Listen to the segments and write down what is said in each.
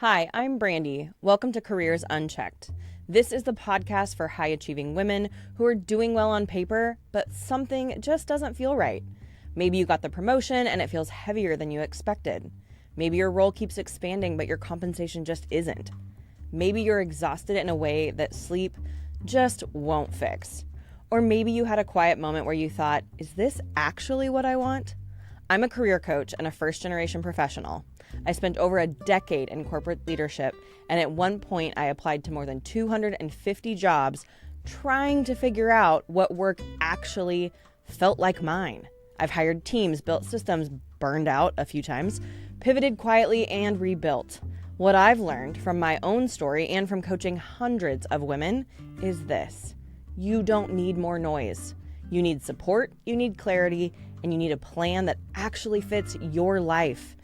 Hi, I'm Brandy. Welcome to Careers Unchecked. This is the podcast for high-achieving women who are doing well on paper, but something just doesn't feel right. Maybe you got the promotion and it feels heavier than you expected. Maybe your role keeps expanding, but your compensation just isn't. Maybe you're exhausted in a way that sleep just won't fix. Or maybe you had a quiet moment where you thought, is this actually what I want? I'm a career coach and a first-generation professional. I spent over a decade in corporate leadership, and at one point I applied to more than 250 jobs trying to figure out what work actually felt like mine. I've hired teams, built systems, burned out a few times, pivoted quietly, and rebuilt. What I've learned from my own story and from coaching hundreds of women is this: you don't need more noise. You need support, you need clarity, and you need a plan that actually fits your life.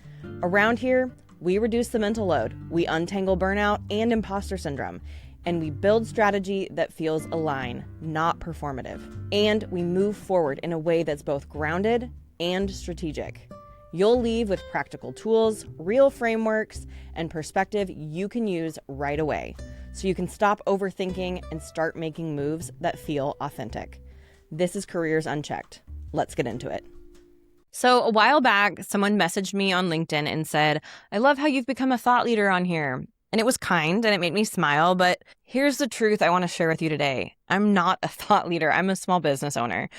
Around here, we reduce the mental load, we untangle burnout and imposter syndrome, and we build strategy that feels aligned, not performative. And we move forward in a way that's both grounded and strategic. You'll leave with practical tools, real frameworks, and perspective you can use right away, so you can stop overthinking and start making moves that feel authentic. This is Careers Unchecked. Let's get into it. So a while back, someone messaged me on LinkedIn and said, I love how you've become a thought leader on here. And it was kind and it made me smile, but here's the truth I want to share with you today. I'm not a thought leader. I'm a small business owner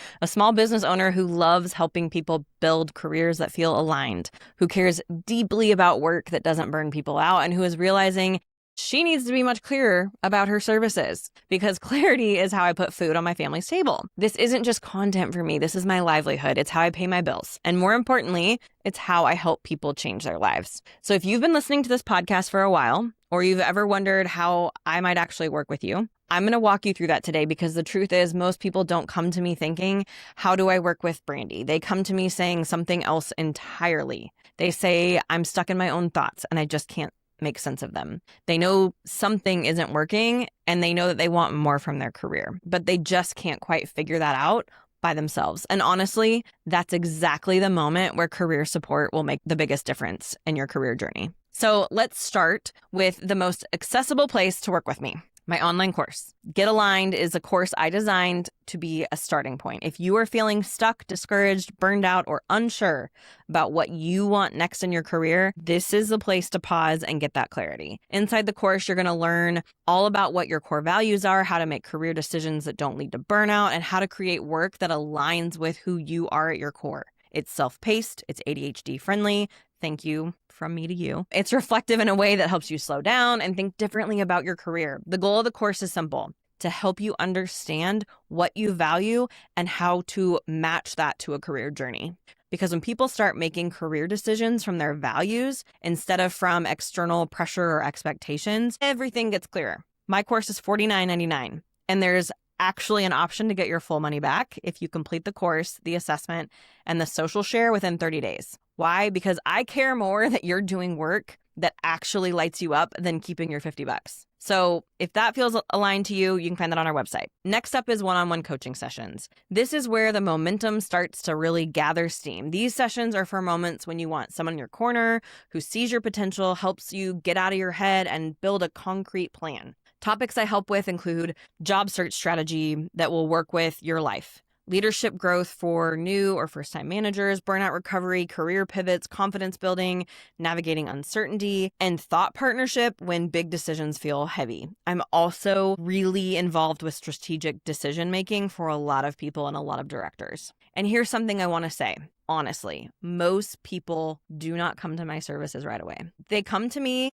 who loves helping people build careers that feel aligned, who cares deeply about work that doesn't burn people out, and who is realizing she needs to be much clearer about her services, because clarity is how I put food on my family's table. This isn't just content for me. This is my livelihood. It's how I pay my bills. And more importantly, it's how I help people change their lives. So if you've been listening to this podcast for a while, or you've ever wondered how I might actually work with you, I'm going to walk you through that today, because the truth is most people don't come to me thinking, how do I work with Brandy? They come to me saying something else entirely. They say, I'm stuck in my own thoughts and I just can't make sense of them. They know something isn't working and they know that they want more from their career, but they just can't quite figure that out by themselves. And honestly, that's exactly the moment where career support will make the biggest difference in your career journey. So let's start with the most accessible place to work with me. My online course. Get Aligned is a course I designed to be a starting point. If you are feeling stuck, discouraged, burned out, or unsure about what you want next in your career, this is the place to pause and get that clarity. Inside the course, you're going to learn all about what your core values are, how to make career decisions that don't lead to burnout, and how to create work that aligns with who you are at your core. It's self-paced, it's ADHD friendly. Thank you from me to you. It's reflective in a way that helps you slow down and think differently about your career. The goal of the course is simple: to help you understand what you value and how to match that to a career journey. Because when people start making career decisions from their values instead of from external pressure or expectations, everything gets clearer. My course is $49.99, and there's actually an option to get your full money back if you complete the course, the assessment, and the social share within 30 days. Why? Because I care more that you're doing work that actually lights you up than keeping your $50. So if that feels aligned to you, you can find that on our website. Next up is one-on-one coaching sessions. This is where the momentum starts to really gather steam. These sessions are for moments when you want someone in your corner who sees your potential, helps you get out of your head, and build a concrete plan. Topics I help with include job search strategy that will work with your life, leadership growth for new or first-time managers, burnout recovery, career pivots, confidence building, navigating uncertainty, and thought partnership when big decisions feel heavy. I'm also really involved with strategic decision-making for a lot of people and a lot of directors. And here's something I want to say. Honestly, most people do not come to my services right away. They come to me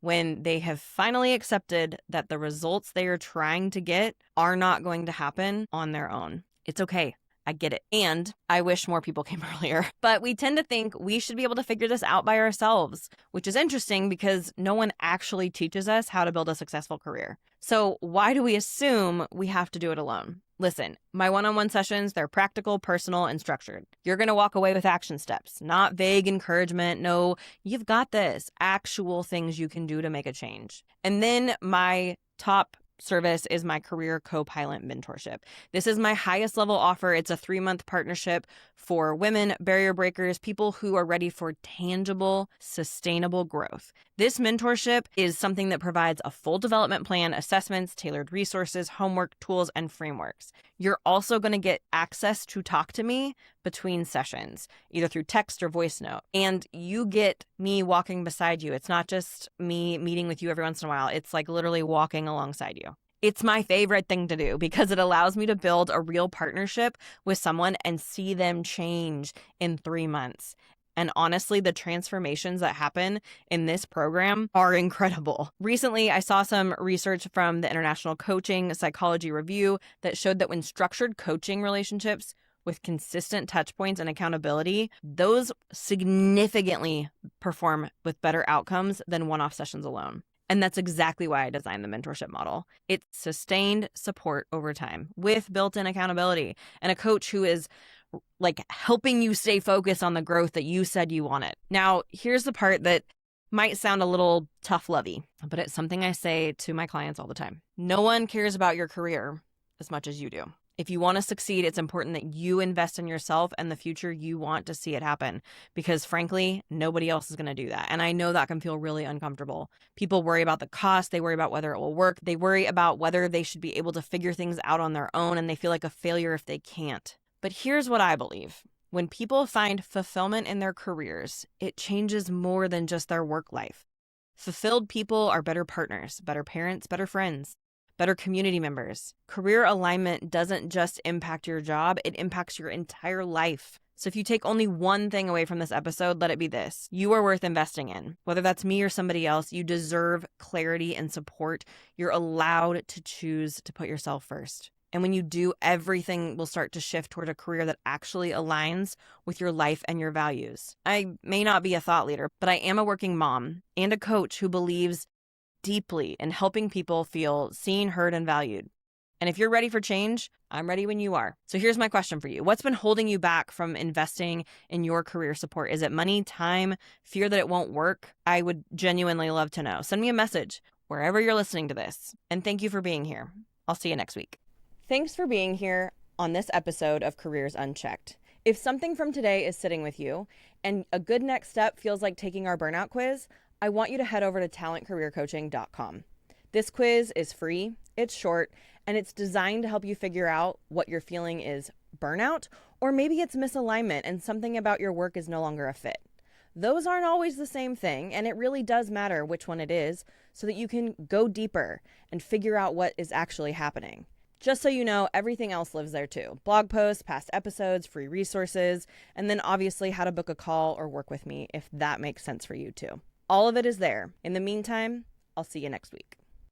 when they have finally accepted that the results they are trying to get are not going to happen on their own. It's okay. I get it. And I wish more people came earlier. But we tend to think we should be able to figure this out by ourselves, which is interesting because no one actually teaches us how to build a successful career. So why do we assume we have to do it alone? Listen, my one-on-one sessions, they're practical, personal, and structured. You're going to walk away with action steps, not vague encouragement. No, you've got this. Actual things you can do to make a change. And then my top service is my Career Co-Pilot Mentorship. This is my highest level offer. It's a 3-month partnership for women, barrier breakers, people who are ready for tangible, sustainable growth. This mentorship is something that provides a full development plan, assessments, tailored resources, homework, tools, and frameworks. You're also going to get access to talk to me between sessions, either through text or voice note. And you get me walking beside you. It's not just me meeting with you every once in a while. It's like literally walking alongside you. It's my favorite thing to do because it allows me to build a real partnership with someone and see them change in 3 months. And honestly, the transformations that happen in this program are incredible. Recently, I saw some research from the International Coaching Psychology Review that showed that when structured coaching relationships with consistent touch points and accountability, those significantly perform with better outcomes than one-off sessions alone. And that's exactly why I designed the mentorship model. It's sustained support over time with built-in accountability and a coach who is like helping you stay focused on the growth that you said you wanted. Now, here's the part that might sound a little tough lovey, but it's something I say to my clients all the time. No one cares about your career as much as you do. If you want to succeed, it's important that you invest in yourself and the future you want to see it happen, because frankly, nobody else is going to do that. And I know that can feel really uncomfortable. People worry about the cost. They worry about whether it will work. They worry about whether they should be able to figure things out on their own, and they feel like a failure if they can't. But here's what I believe. When people find fulfillment in their careers, it changes more than just their work life. Fulfilled people are better partners, better parents, better friends, better community members. Career alignment doesn't just impact your job, it impacts your entire life. So if you take only one thing away from this episode, let it be this. You are worth investing in. Whether that's me or somebody else, you deserve clarity and support. You're allowed to choose to put yourself first. And when you do, everything will start to shift toward a career that actually aligns with your life and your values. I may not be a thought leader, but I am a working mom and a coach who believes deeply in helping people feel seen, heard, and valued. And if you're ready for change, I'm ready when you are. So here's my question for you. What's been holding you back from investing in your career support? Is it money, time, fear that it won't work? I would genuinely love to know. Send me a message wherever you're listening to this. And thank you for being here. I'll see you next week. Thanks for being here on this episode of Careers Unchecked. If something from today is sitting with you and a good next step feels like taking our burnout quiz, I want you to head over to talentcareercoaching.com. This quiz is free, it's short, and it's designed to help you figure out what you're feeling is burnout, or maybe it's misalignment and something about your work is no longer a fit. Those aren't always the same thing, and it really does matter which one it is so that you can go deeper and figure out what is actually happening. Just so you know, everything else lives there too. Blog posts, past episodes, free resources, and then obviously how to book a call or work with me if that makes sense for you too. All of it is there. In the meantime, I'll see you next week.